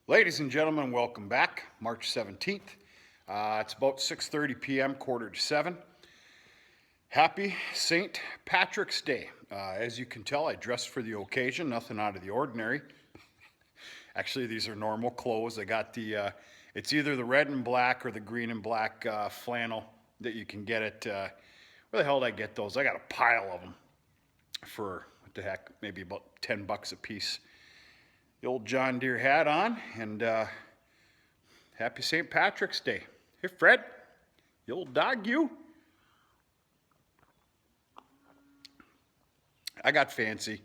Ladies and gentlemen, welcome back. March 17th. It's about 6:30 p.m., quarter to 7. Happy St. Patrick's Day. As you can tell, I dressed for the occasion, nothing out of the ordinary. Actually, these are normal clothes. I got it's either the red and black or the green and black flannel that you can get at, where the hell did I get those? I got a pile of them for, what the heck, maybe about 10 bucks a piece. The old John Deere hat on, and happy St. Patrick's Day. Hey, Fred, you old dog, you. I got fancy.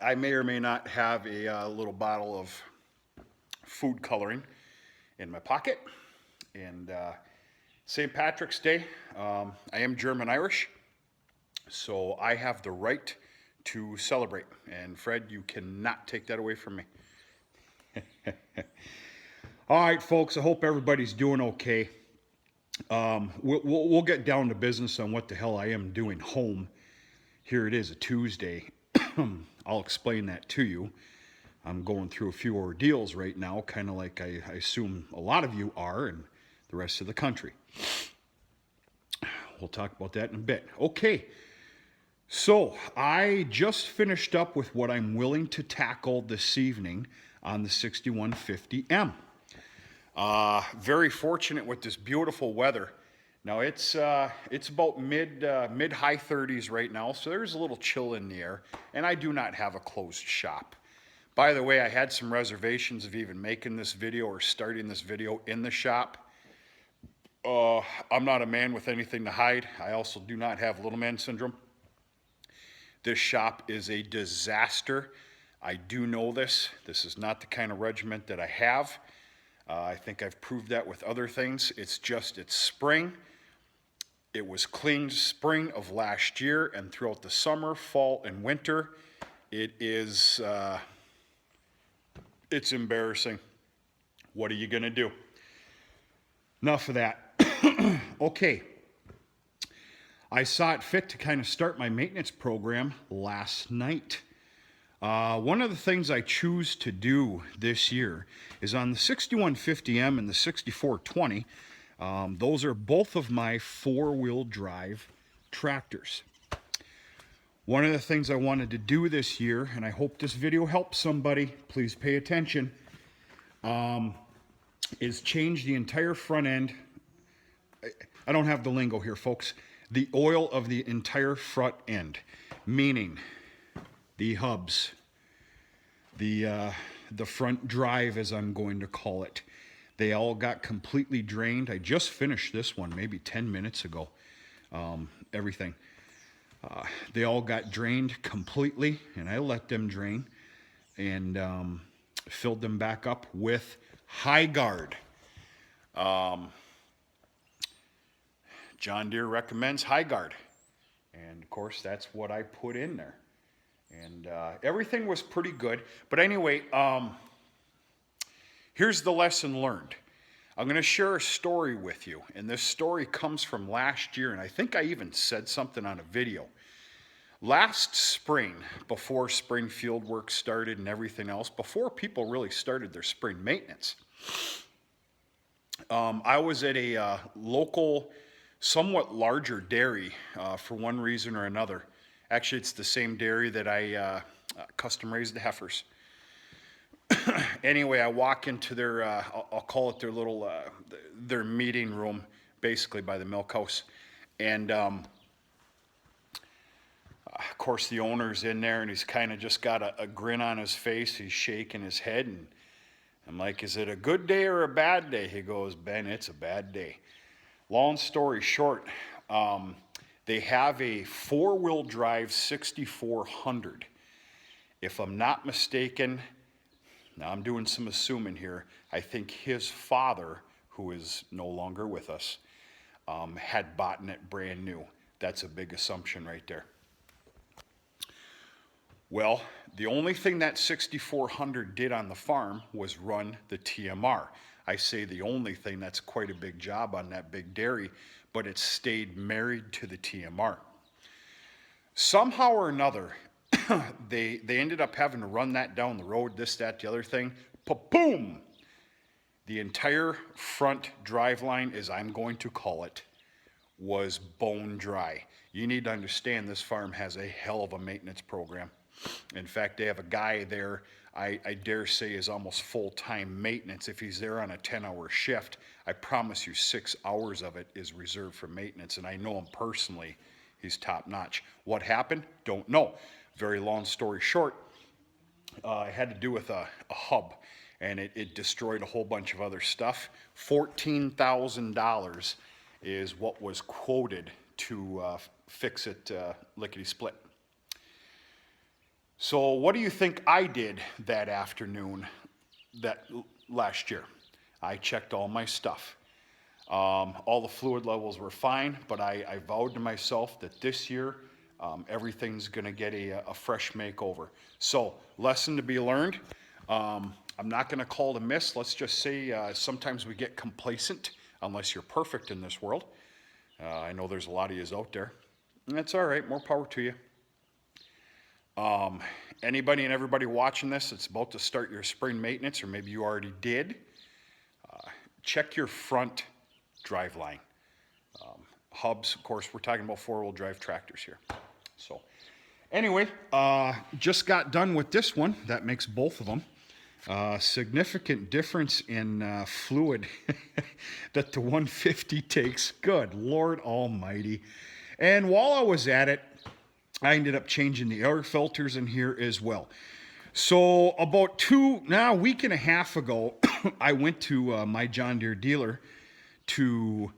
I may or may not have a little bottle of food coloring in my pocket. And St. Patrick's Day, I am German-Irish, so I have the right to celebrate. And Fred, you cannot take that away from me. All right, folks, I hope everybody's doing okay. We'll get down to business on what the hell I am doing home. Here it is, a Tuesday. I'll explain that to you. I'm going through a few ordeals right now, kind of like I assume a lot of you are, and the rest of the country. We'll talk about that in a bit. Okay. So, I just finished up with what I'm willing to tackle this evening on the 6150M. Very fortunate with this beautiful weather. Now, it's about mid-high 30s right now, so there's a little chill in the air, and I do not have a closed shop. By the way, I had some reservations of even making this video or starting this video in the shop. I'm not a man with anything to hide. I also do not have little man syndrome. This shop is a disaster. I do know this. This is not the kind of regiment that I have. I think I've proved that with other things. It's spring. It was cleaned spring of last year, and throughout the summer, fall, and winter, it's embarrassing. What are you gonna do? Enough of that. Okay. I saw it fit to kind of start my maintenance program last night. One of the things I choose to do this year is on the 6150M and the 6420. Those are both of my four-wheel drive tractors. One of the things I wanted to do this year, and I hope this video helps somebody, please pay attention, is change the entire front end. I don't have the lingo here, folks. The oil of the entire front end, meaning the hubs, the front drive, as I'm going to call it. They all got completely drained. I just finished this one maybe 10 minutes ago. Everything. They all got drained completely, and I let them drain and filled them back up with High Guard. John Deere recommends High Guard, and of course that's what I put in there, and everything was pretty good. But anyway, here's the lesson learned. I'm going to share a story with you, and this story comes from last year, and I think I even said something on a video. Last spring, before spring field work started and everything else, before people really started their spring maintenance, I was at a local, somewhat larger dairy for one reason or another. Actually, it's the same dairy that I custom raised the heifers. Anyway, I walk into their, I'll call it their little, their meeting room, basically by the milk house. And of course the owner's in there, and he's kind of just got a grin on his face. He's shaking his head, and I'm like, is it a good day or a bad day? He goes, Ben, it's a bad day. Long story short, they have a four-wheel drive 6400. If I'm not mistaken, now I'm doing some assuming here, I think his father, who is no longer with us, had bought it brand new. That's a big assumption right there. Well, the only thing that 6400 did on the farm was run the TMR. I say the only thing, that's quite a big job on that big dairy, but it stayed married to the TMR. Somehow or another, they ended up having to run that down the road, this, that, the other thing, boom, the entire front drive line, as I'm going to call it, was bone dry. You need to understand this farm has a hell of a maintenance program. In fact, they have a guy there, I dare say is almost full-time maintenance. If he's there on a 10-hour shift, I promise you 6 hours of it is reserved for maintenance, and I know him personally. He's top-notch. What happened? Don't know. Very long story short, it had to do with a hub, and it destroyed a whole bunch of other stuff. $14,000 is what was quoted to fix it lickety-split. So what do you think I did that afternoon, that last year? I checked all my stuff. All the fluid levels were fine, but I vowed to myself that this year everything's going to get a fresh makeover. So, lesson to be learned. I'm not going to call it a miss. Let's just say sometimes we get complacent, unless you're perfect in this world. I know there's a lot of yous out there. And that's all right. More power to you. Anybody and everybody watching this that's about to start your spring maintenance, or maybe you already did, check your front drive line. Hubs, of course, we're talking about four-wheel drive tractors here. So anyway, just got done with this one. That makes both of them. Significant difference in fluid that the 150 takes. Good Lord Almighty. And while I was at it, I ended up changing the air filters in here as well. So about a week and a half ago, I went to my John Deere dealer to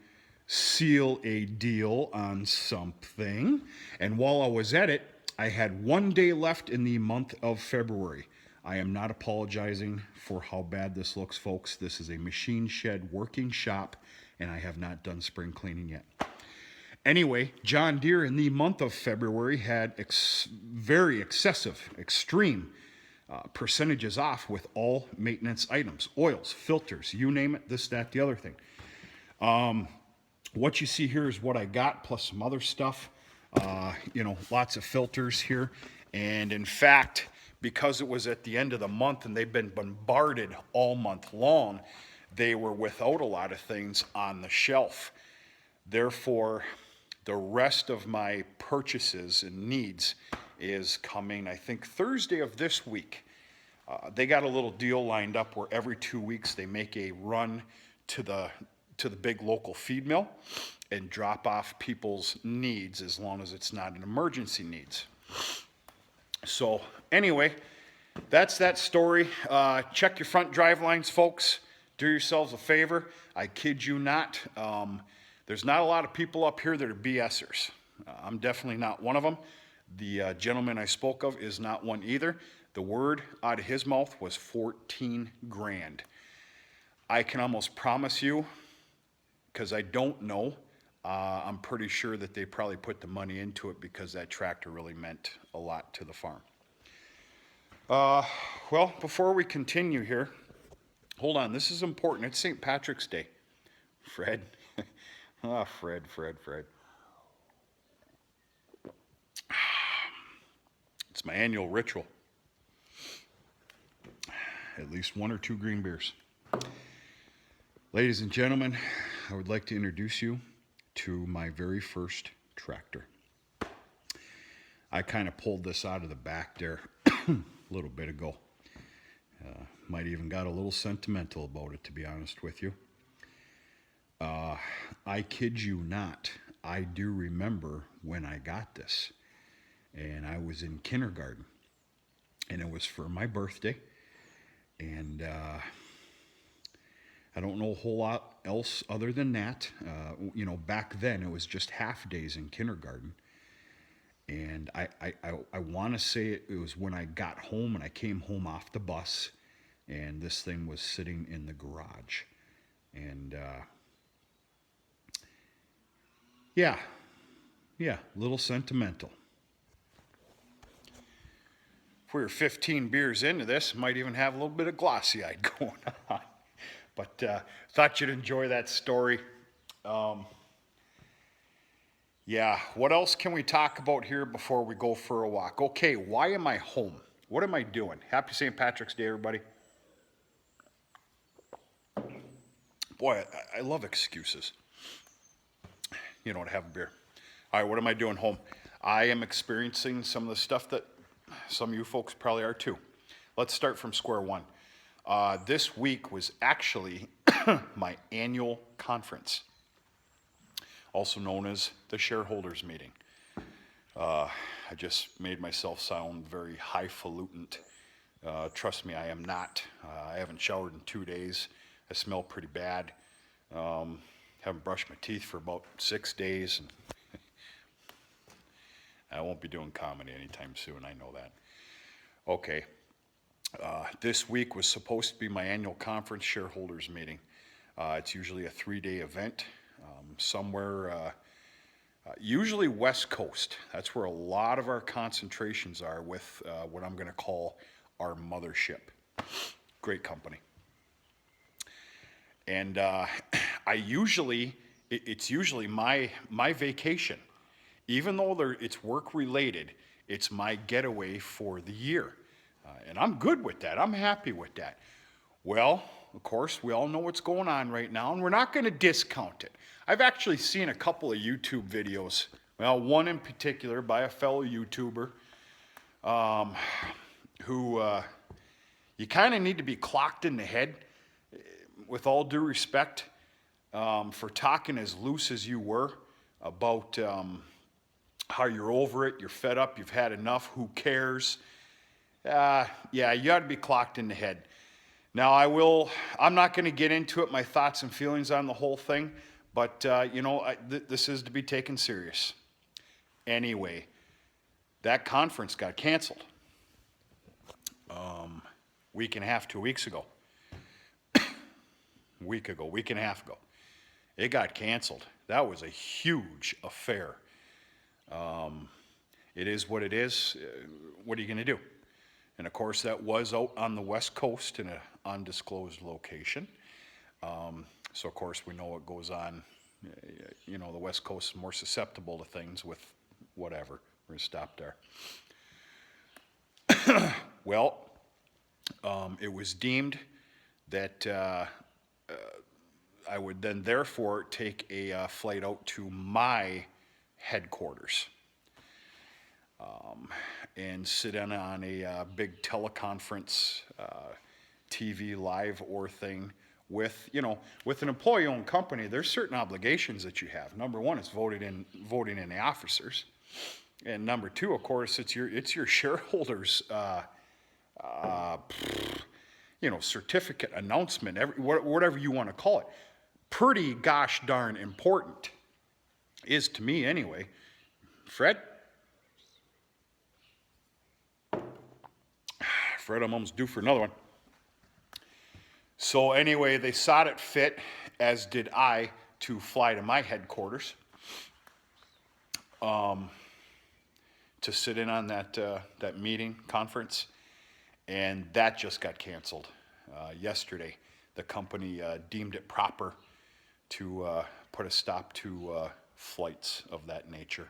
seal a deal on something. And while I was at it, I had 1 day left in the month of February. I am not apologizing for how bad this looks, folks. This is a machine shed working shop, and I have not done spring cleaning yet. Anyway, John Deere in the month of February had very excessive, extreme percentages off with all maintenance items, oils, filters, you name it, this, that, the other thing. What you see here is what I got, plus some other stuff. Lots of filters here. And in fact, because it was at the end of the month and they've been bombarded all month long, they were without a lot of things on the shelf. Therefore, the rest of my purchases and needs is coming, I think, Thursday of this week. They got a little deal lined up where every 2 weeks they make a run to the big local feed mill and drop off people's needs, as long as it's not an emergency needs. So anyway, that's that story. Check your front drive lines, folks. Do yourselves a favor. I kid you not. There's not a lot of people up here that are BSers. I'm definitely not one of them. The gentleman I spoke of is not one either. The word out of his mouth was 14 grand. I can almost promise you, because I don't know, I'm pretty sure that they probably put the money into it because that tractor really meant a lot to the farm. Well, before we continue here, hold on, this is important. It's St. Patrick's Day. Fred. Fred. It's my annual ritual. At least 1 or 2 green beers. Ladies and gentlemen, I would like to introduce you to my very first tractor. I kind of pulled this out of the back there a little bit ago. Might even got a little sentimental about it, to be honest with you. I kid you not, I do remember when I got this, and I was in kindergarten, and it was for my birthday, and I don't know a whole lot else other than that. Back then it was just half days in kindergarten, and I want to say it was when I got home and I came home off the bus, and this thing was sitting in the garage, and yeah, a little sentimental. If we were 15 beers into this, might even have a little bit of glossy-eyed going on. But thought you'd enjoy that story. Yeah, what else can we talk about here before we go for a walk? Okay, why am I home? What am I doing? Happy St. Patrick's Day, everybody. Boy, I love excuses, to have a beer. All right, what am I doing home? I am experiencing some of the stuff that some of you folks probably are too. Let's start from square one. This week was actually my annual conference, also known as the shareholders meeting. I just made myself sound very highfalutin. Trust me, I am not. I haven't showered in 2 days. I smell pretty bad. Haven't brushed my teeth for about 6 days. And I won't be doing comedy anytime soon, I know that. Okay. This week was supposed to be my annual conference shareholders meeting. It's usually a 3-day event somewhere, usually West Coast. That's where a lot of our concentrations are with what I'm going to call our mothership. Great company. And it's usually my vacation. Even though it's work related, it's my getaway for the year. And I'm good with that. I'm happy with that. Well, of course, we all know what's going on right now, and we're not going to discount it. I've actually seen a couple of YouTube videos, well, one in particular by a fellow YouTuber who you kind of need to be clocked in the head, with all due respect, for talking as loose as you were about how you're over it, you're fed up, you've had enough, who cares? Yeah, you ought to be clocked in the head. Now, I'm not going to get into it, my thoughts and feelings on the whole thing, but, this is to be taken serious. Anyway, that conference got canceled week and a half, 2 weeks ago. Week and a half ago. It got canceled. That was a huge affair. It is what it is. What are you going to do? And of course, that was out on the West Coast in an undisclosed location. So of course, we know what goes on. The West Coast is more susceptible to things with whatever. We're going to stop there. Well, it was deemed that I would then therefore take a flight out to my headquarters and sit in on a big teleconference, TV live or thing with an employee-owned company. There's certain obligations that you have. Number one is voting in the officers, and number two, of course, it's your shareholders. Certificate, announcement, whatever you want to call it. Pretty gosh darn important. Is to me anyway. Fred, I'm almost due for another one. So anyway, they saw it fit, as did I, to fly to my headquarters to sit in on that meeting, conference. And that just got canceled yesterday. The company deemed it proper to put a stop to flights of that nature.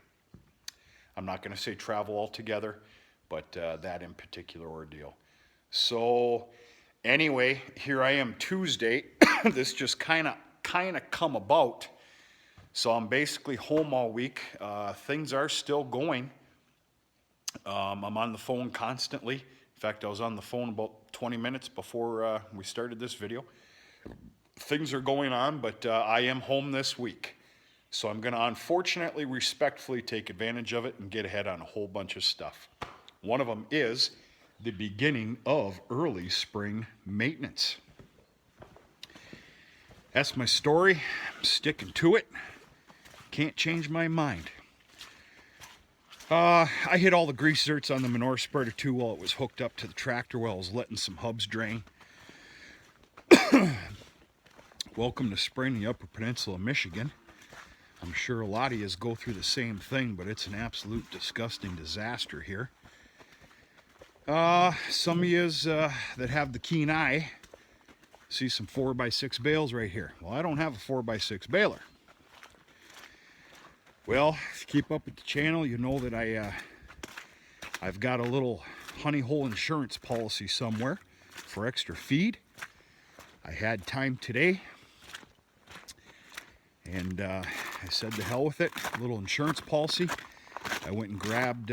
I'm not going to say travel altogether, but that in particular ordeal. So anyway, here I am Tuesday. This just kind of come about. So I'm basically home all week. Things are still going. I'm on the phone constantly. In fact, I was on the phone about 20 minutes before we started this video. Things are going on, but I am home this week. So I'm going to unfortunately, respectfully take advantage of it and get ahead on a whole bunch of stuff. One of them is the beginning of early spring maintenance. That's my story. I'm sticking to it. Can't change my mind. I hit all the grease zerts on the manure spreader too while it was hooked up to the tractor while I was letting some hubs drain. Welcome to spring in the Upper Peninsula of Michigan. I'm sure a lot of you go through the same thing, but it's an absolute disgusting disaster here. Some of you that have the keen eye see some 4x6 bales right here. Well, I don't have a 4x6 baler. Well, if you keep up with the channel, you know that I've got a little honey hole insurance policy somewhere for extra feed. I had time today And I said, to hell with it, a little insurance policy. I went and grabbed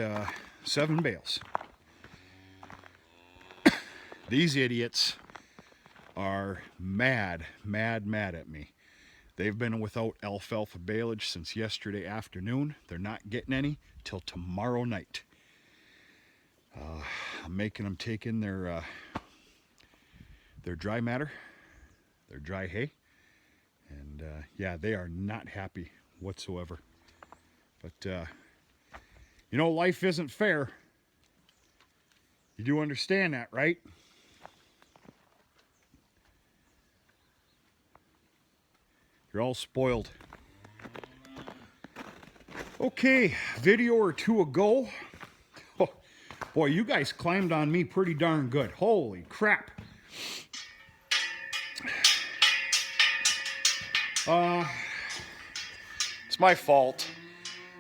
7 bales. These idiots are mad at me. They've been without alfalfa baleage since yesterday afternoon. They're not getting any till tomorrow night. I'm making them take in their dry matter, their dry hay, and yeah, they are not happy whatsoever. But you know, life isn't fair. You do understand that, right? You're all spoiled. Okay, video or two ago. Oh, boy, you guys climbed on me pretty darn good. Holy crap. It's my fault.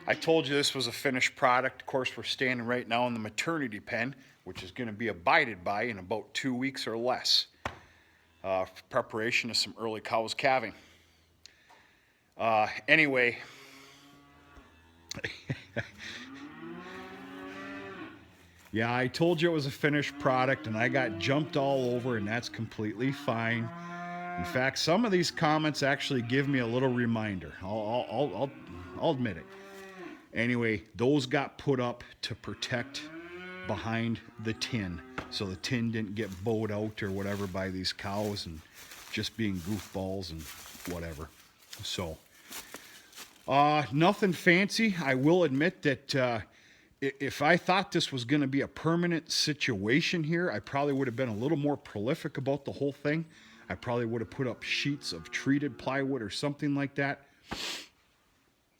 I told you this was a finished product. Of course, we're standing right now in the maternity pen, which is going to be abided by in about 2 weeks or less. For preparation of some early cows calving. Anyway, yeah, I told you it was a finished product, and I got jumped all over, and that's completely fine. In fact, some of these comments actually give me a little reminder. I'll admit it. Anyway, those got put up to protect behind the tin, so the tin didn't get bowed out or whatever by these cows and just being goofballs and whatever. So, nothing fancy. I will admit that if I thought this was going to be a permanent situation here, I probably would have been a little more prolific about the whole thing. I probably would have put up sheets of treated plywood or something like that.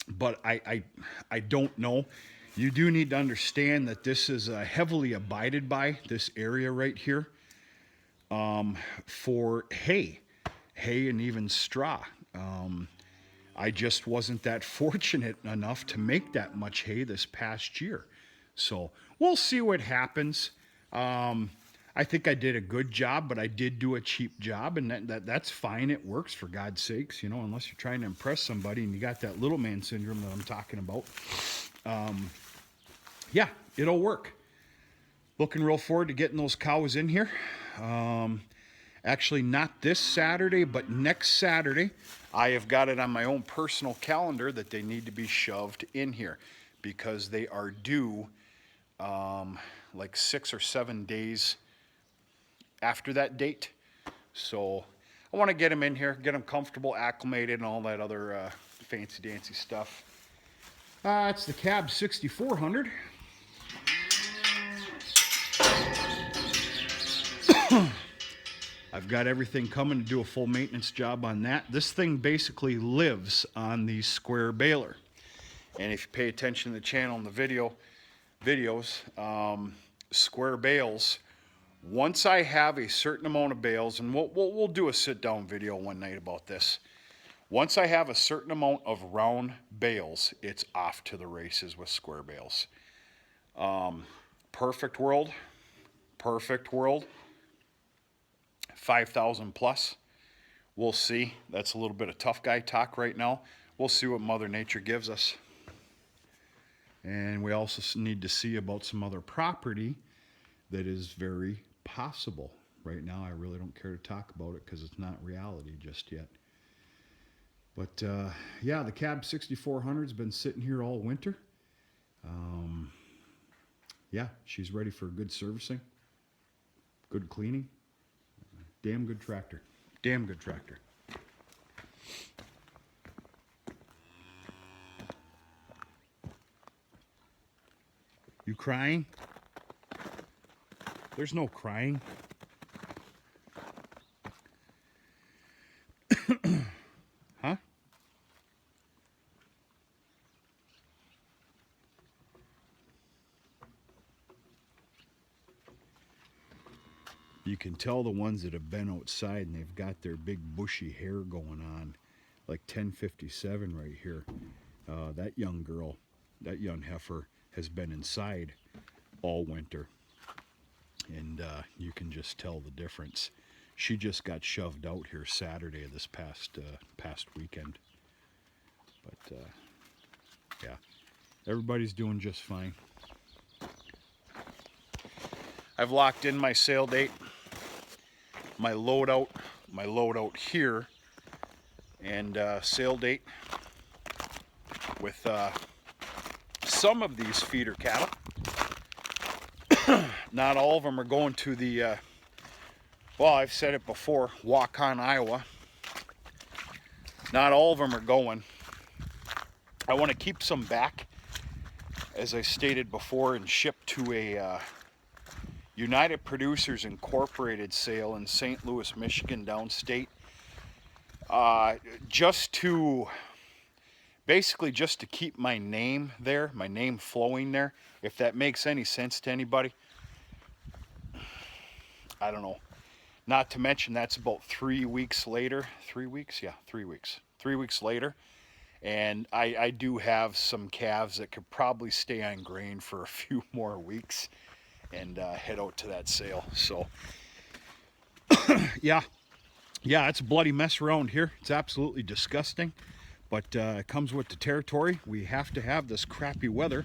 But I don't know. You do need to understand that this is heavily abided by, this area right here, for hay and even straw. I just wasn't that fortunate enough to make that much hay this past year. So we'll see what happens. I think I did a good job, but I did do a cheap job, and that's fine. It works, for God's sakes, you know, unless you're trying to impress somebody and you got that little man syndrome that I'm talking about. Yeah, it'll work. Looking real forward to getting those cows in here. Actually, not this Saturday, but next Saturday. I have got it on my own personal calendar that they need to be shoved in here because they are due like 6 or 7 days after that date. So I want to get them in here, get them comfortable, acclimated, and all that other fancy dancy stuff. It's the Cab 6400. I've got everything coming to do a full maintenance job on that. This thing basically lives on the square baler. And if you pay attention to the channel and the videos, square bales, once I have a certain amount of bales, and we'll do a sit-down video one night about this. Once I have a certain amount of round bales, it's off to the races with square bales. Perfect world, 5,000 plus. We'll see. That's a little bit of tough guy talk right now. We'll see what Mother Nature gives us. And we also need to see about some other property that is very possible. Right now, I really don't care to talk about it because it's not reality just yet. But yeah, the Cab 6400's been sitting here all winter. Yeah, she's ready for good servicing, good cleaning. Damn good tractor. Damn good tractor. You crying? There's no crying. Huh? You can tell the ones that have been outside and they've got their big bushy hair going on, like 1057 right here. That young girl, that young heifer has been inside all winter. And you can just tell the difference. She just got shoved out here Saturday of this past weekend. But yeah, everybody's doing just fine. I've locked in my sale date, my loadout here, and sale date with some of these feeder cattle. Not all of them are going to the, well, I've said it before, Waukon, Iowa. Not all of them are going. I want to keep some back, as I stated before, and ship to a United Producers Incorporated sale in St. Louis, Michigan, downstate. Basically just to keep my name there, my name flowing there, if that makes any sense to anybody. I don't know. Not to mention that's about 3 weeks later. 3 weeks? Yeah, 3 weeks. 3 weeks later. And I do have some calves that could probably stay on grain for a few more weeks and head out to that sale. So, yeah, it's a bloody mess around here. It's absolutely disgusting. But it comes with the territory. We have to have this crappy weather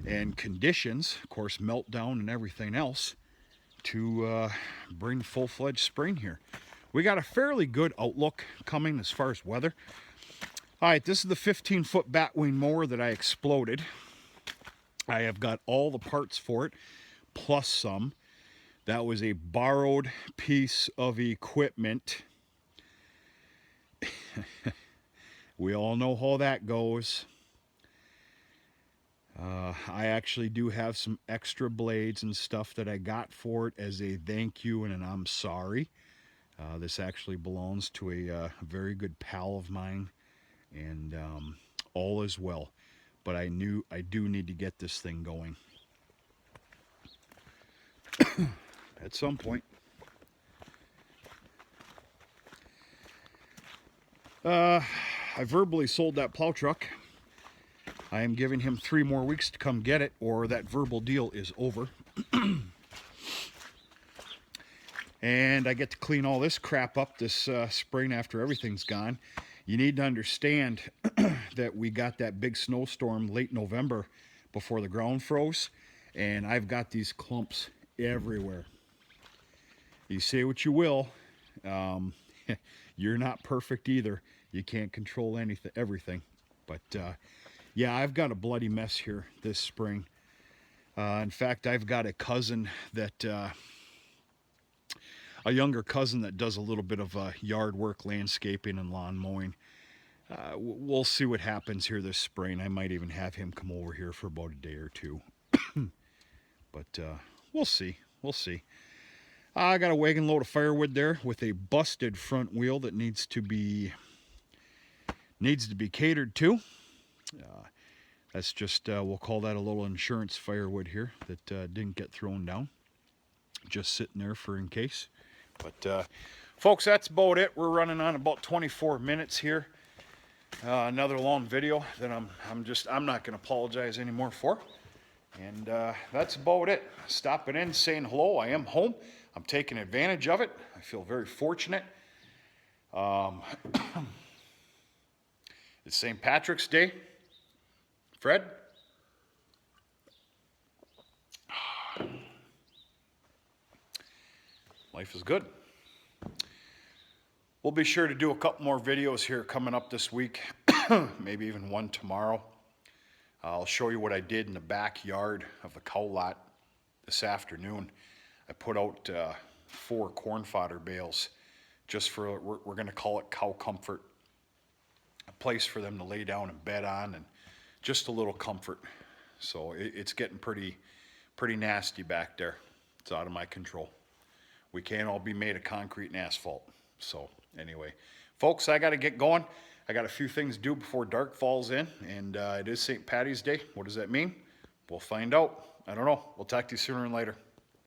and conditions, of course, meltdown and everything else, to bring full-fledged spring here. We got a fairly good outlook coming as far as weather. All right, this is the 15-foot batwing mower that I exploded. I have got all the parts for it, plus some. That was a borrowed piece of equipment. We all know how that goes. I actually do have some extra blades and stuff that I got for it as a thank you and an I'm sorry. This actually belongs to a very good pal of mine, and all is well. But I do need to get this thing going at some point. I verbally sold that plow truck. I am giving him 3 more weeks to come get it, or that verbal deal is over. And I get to clean all this crap up this spring after everything's gone. You need to understand that we got that big snowstorm late November before the ground froze, and I've got these clumps everywhere. You say what you will, you're not perfect either. You can't control everything. But yeah, I've got a bloody mess here this spring. In fact, I've got a cousin that, a younger cousin that does a little bit of yard work, landscaping, and lawn mowing. We'll see what happens here this spring. I might even have him come over here for about a day or two. But we'll see. We'll see. I got a wagon load of firewood there with a busted front wheel that needs to be catered to. That's just, we'll call that a little insurance firewood here that didn't get thrown down. Just sitting there for in case. But folks, that's about it. We're running on about 24 minutes here. Another long video that I'm not going to apologize anymore for. And that's about it. Stopping in, saying hello. I am home. I'm taking advantage of it. I feel very fortunate. It's St. Patrick's Day. Fred? Life is good. We'll be sure to do a couple more videos here coming up this week. Maybe even one tomorrow. I'll show you what I did in the backyard of the cow lot this afternoon. I put out 4 corn fodder bales just for, we're going to call it cow comfort. A place for them to lay down and bed on, and just a little comfort. So it's getting pretty nasty back there. It's out of my control. We can't all be made of concrete and asphalt. So anyway, folks, I got to get going. I got a few things to do before dark falls in, and it is St. Patty's Day. What does that mean? We'll find out. I don't know. We'll talk to you sooner and later.